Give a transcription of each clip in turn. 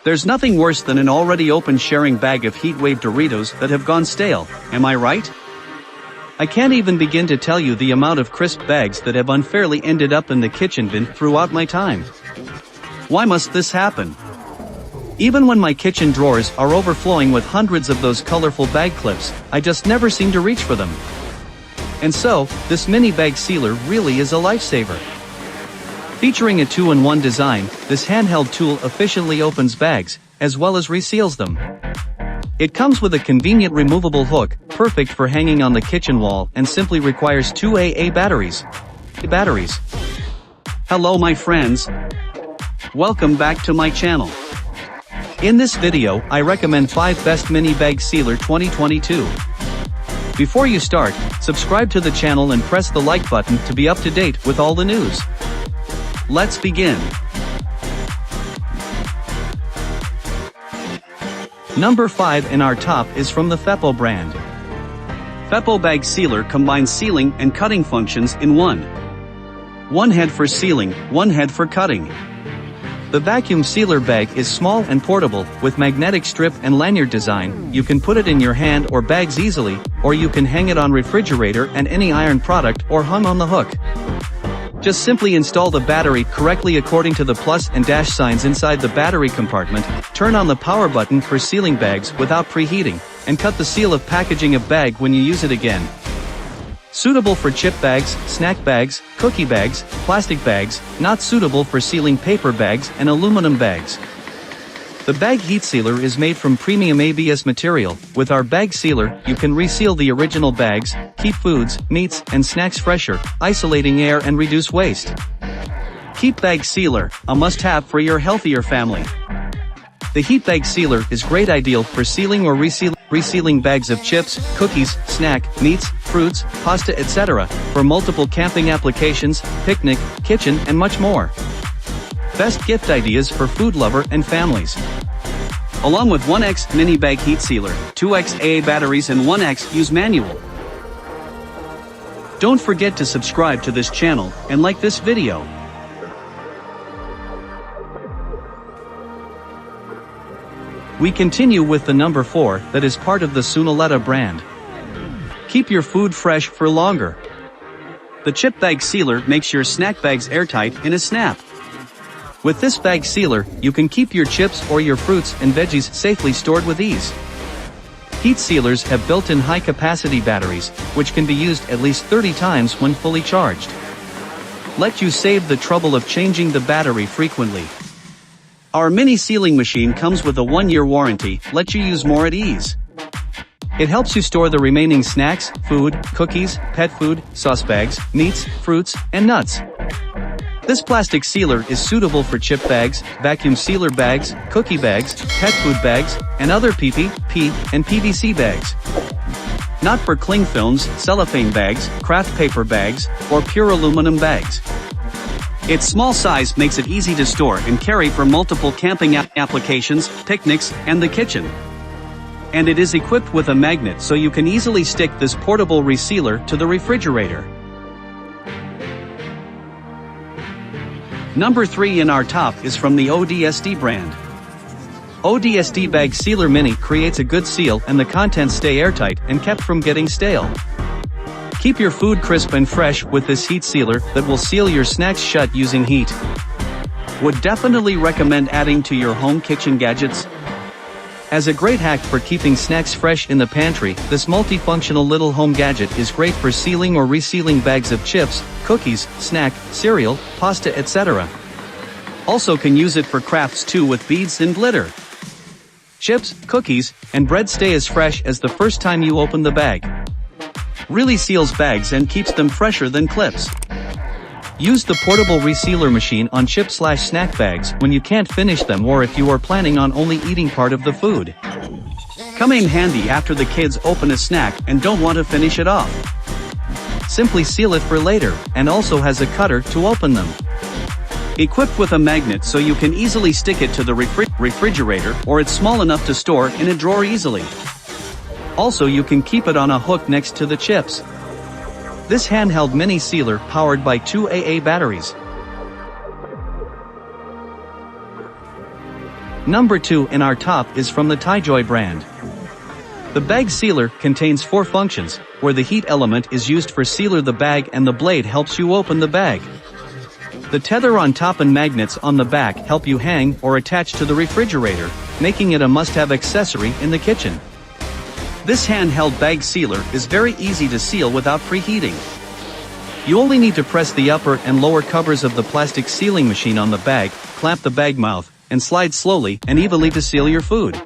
There's nothing worse than an already open sharing bag of heatwave Doritos that have gone stale, am I right? I can't even begin to tell you the amount of crisp bags that have unfairly ended up in the kitchen bin throughout my time. Why must this happen? Even when my kitchen drawers are overflowing with hundreds of those colorful bag clips, I just never seem to reach for them. And so, this mini bag sealer really is a lifesaver. Featuring a 2-in-1 design, this handheld tool efficiently opens bags, as well as reseals them. It comes with a convenient removable hook, perfect for hanging on the kitchen wall, and simply requires 2 AA batteries. Hello my friends. Welcome back to my channel. In this video, I recommend 5 best mini bag sealer 2022. Before you start, subscribe to the channel and press the like button to be up to date with all the news. Let's begin. Number 5 in our top is from the FEPPO brand. FEPPO bag sealer combines sealing and cutting functions in one. One head for sealing, one head for cutting. The vacuum sealer bag is small and portable, with magnetic strip and lanyard design. You can put it in your hand or bags easily, or you can hang it on refrigerator and any iron product or hung on the hook. Just simply install the battery correctly according to the plus and dash signs inside the battery compartment, turn on the power button for sealing bags without preheating, and cut the seal of packaging of bag when you use it again. Suitable for chip bags, snack bags, cookie bags, plastic bags, not suitable for sealing paper bags and aluminum bags. The bag heat sealer is made from premium ABS material. With our bag sealer, you can reseal the original bags, keep foods, meats, and snacks fresher, isolating air and reduce waste. Keep bag sealer, a must-have for your healthier family. The heat bag sealer is great ideal for sealing or resealing bags of chips, cookies, snack, meats, fruits, pasta, etc., for multiple camping applications, picnic, kitchen, and much more. Best gift ideas for food lover and families. Along with 1X mini bag heat sealer, 2X AA batteries and 1X use manual. Don't forget to subscribe to this channel and like this video. We continue with the number 4 that is part of the SUNALETTA brand. Keep your food fresh for longer. The chip bag sealer makes your snack bags airtight in a snap. With this bag sealer, you can keep your chips or your fruits and veggies safely stored with ease. Heat sealers have built-in high-capacity batteries, which can be used at least 30 times when fully charged. Let you save the trouble of changing the battery frequently. Our mini sealing machine comes with a 1-year warranty, lets you use more at ease. It helps you store the remaining snacks, food, cookies, pet food, sauce bags, meats, fruits, and nuts. This plastic sealer is suitable for chip bags, vacuum sealer bags, cookie bags, pet food bags, and other PP, P, and PVC bags. Not for cling films, cellophane bags, craft paper bags, or pure aluminum bags. Its small size makes it easy to store and carry for multiple camping applications, picnics, and the kitchen. And it is equipped with a magnet so you can easily stick this portable resealer to the refrigerator. Number 3 in our top is from the ODSD brand. ODSD bag sealer mini creates a good seal and the contents stay airtight and kept from getting stale. Keep your food crisp and fresh with this heat sealer that will seal your snacks shut using heat. Would definitely recommend adding to your home kitchen gadgets. As a great hack for keeping snacks fresh in the pantry, this multifunctional little home gadget is great for sealing or resealing bags of chips, cookies, snack, cereal, pasta, etc. Also can use it for crafts too with beads and glitter. Chips, cookies, and bread stay as fresh as the first time you open the bag. Really seals bags and keeps them fresher than clips. Use the portable resealer machine on chip/snack bags when you can't finish them or if you are planning on only eating part of the food. Come in handy after the kids open a snack and don't want to finish it off. Simply seal it for later, and also has a cutter to open them. Equipped with a magnet so you can easily stick it to the refrigerator, or it's small enough to store in a drawer easily. Also you can keep it on a hook next to the chips. This handheld mini sealer powered by 2 AA batteries. Number 2 in our top is from the TYHJOY brand. The bag sealer contains 4 functions, where the heat element is used for sealer the bag and the blade helps you open the bag. The tether on top and magnets on the back help you hang or attach to the refrigerator, making it a must-have accessory in the kitchen. This handheld bag sealer is very easy to seal without preheating. You only need to press the upper and lower covers of the plastic sealing machine on the bag, clamp the bag mouth, and slide slowly and evenly to seal your food.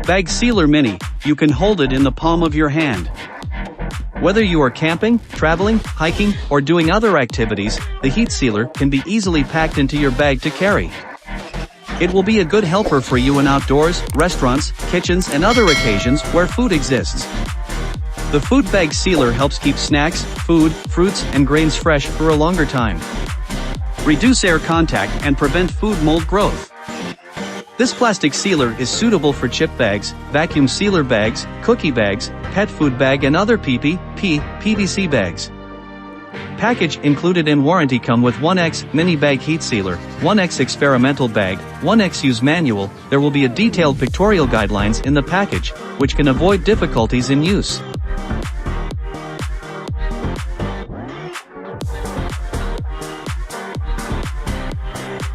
Bag Sealer Mini, you can hold it in the palm of your hand. Whether you are camping, traveling, hiking, or doing other activities, the heat sealer can be easily packed into your bag to carry. It will be a good helper for you in outdoors, restaurants, kitchens, and other occasions where food exists. The food bag sealer helps keep snacks, food, fruits, and grains fresh for a longer time. Reduce air contact and prevent food mold growth. This plastic sealer is suitable for chip bags, vacuum sealer bags, cookie bags, pet food bag and other PVC bags. Package included in warranty come with 1X mini bag heat sealer, 1X experimental bag, 1X use manual. There will be a detailed pictorial guidelines in the package, which can avoid difficulties in use.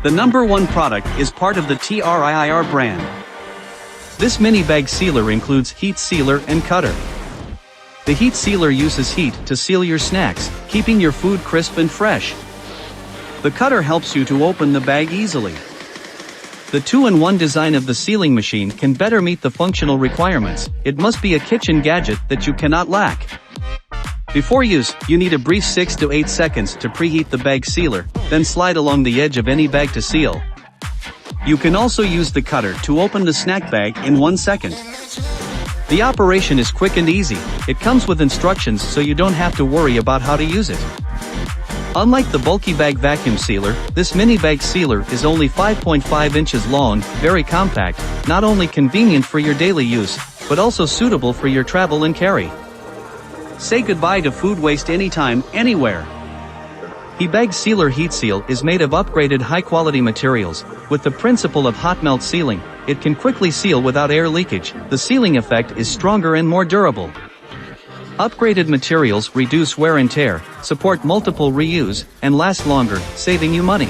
The number 1 product is part of the TYHJOY brand. This mini bag sealer includes heat sealer and cutter. The heat sealer uses heat to seal your snacks, keeping your food crisp and fresh. The cutter helps you to open the bag easily. The 2-in-1 design of the sealing machine can better meet the functional requirements. It must be a kitchen gadget that you cannot lack. Before use, you need a brief 6 to 8 seconds to preheat the bag sealer, then slide along the edge of any bag to seal. You can also use the cutter to open the snack bag in 1 second. The operation is quick and easy. It comes with instructions so you don't have to worry about how to use it. Unlike the bulky bag vacuum sealer, this mini bag sealer is only 5.5 inches long, very compact, not only convenient for your daily use, but also suitable for your travel and carry. Say goodbye to food waste anytime, anywhere. The bag sealer heat seal is made of upgraded high-quality materials. With the principle of hot melt sealing, it can quickly seal without air leakage. The sealing effect is stronger and more durable. Upgraded materials reduce wear and tear, support multiple reuse, and last longer, saving you money.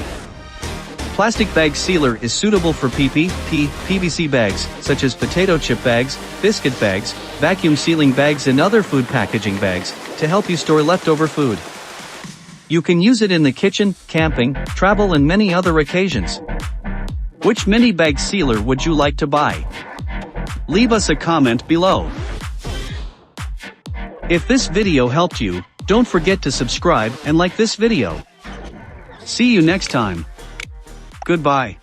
Plastic bag sealer is suitable for PVC bags, such as potato chip bags, biscuit bags, vacuum sealing bags and other food packaging bags, to help you store leftover food. You can use it in the kitchen, camping, travel and many other occasions. Which mini bag sealer would you like to buy? Leave us a comment below. If this video helped you, don't forget to subscribe and like this video. See you next time. Goodbye.